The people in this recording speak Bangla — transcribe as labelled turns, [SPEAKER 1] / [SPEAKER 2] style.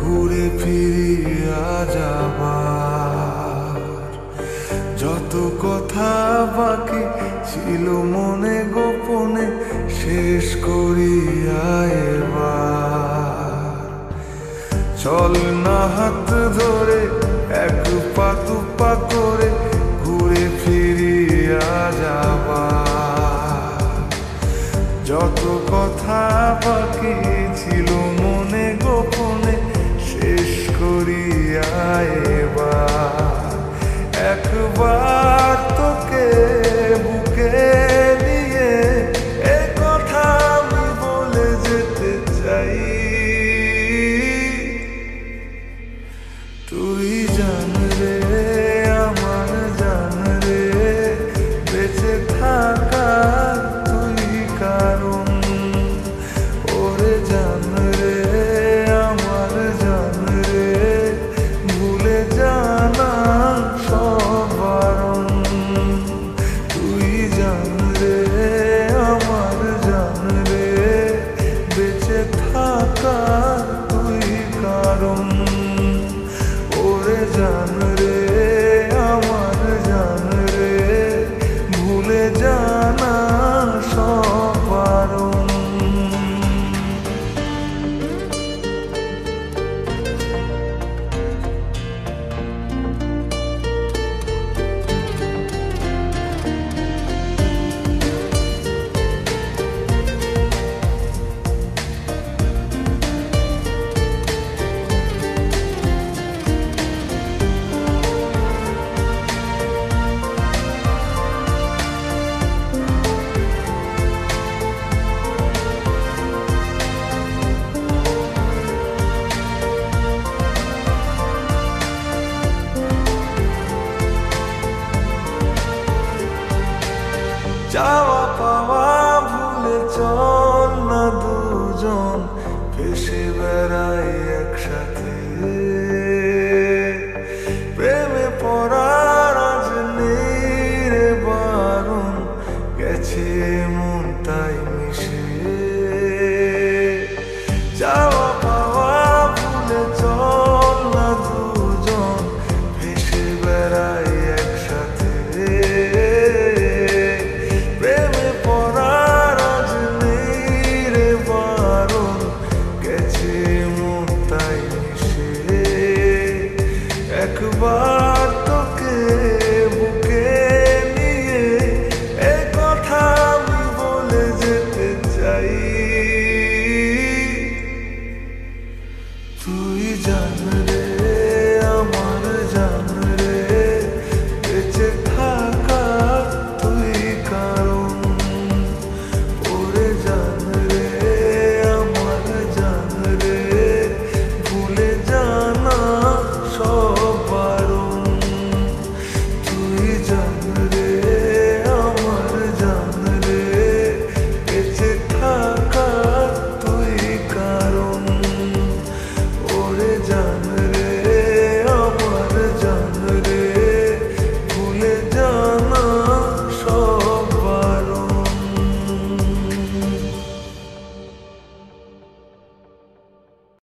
[SPEAKER 1] ঘুরে ফিরিয়া যাবার। যত কথা বাকি ছিল মনে গোপনে শেষ করিয়া এবার। চল না হাত ধরে এক পা দু পা করে ঘুরে ফিরিয়া যাবার। যত কথা বাকি ছিল মনে গোপনে শেষ করিয়া এবার। একবার তোকে বুকে নিয়ে এ কথা আমি বলে যেতে চাই। তুই জান রে আমার জান রে, বেঁচে থাকার তুই কারণ। ওরে জান রে আমার জান রে, ভুলে জানা সব বারণ। তুই জান রে আমার জান রে, বেঁচে থাকার তুই কারণ। ওরে জান রে আমার জান রে, ভুলে জানা সব বারণ। চাওয়া পাওয়া ভুলে চল না দুজন ভেসে বেড়াই একসাথে। প্রেমে পড়ার আজ নেই রে বারণ, গেছে মন তাই মিশে। চাওয়া পাওয়া ভুলে চল না দুজন ভেসে বেড়াই একসাথে। প্রেমে পড়ার আজ নেই রে বারণ, গেছে মন তাই মিশে। একবার তোকে বুকে নিয়ে এ কথা আমি বলে যেতে চাই। তুই জান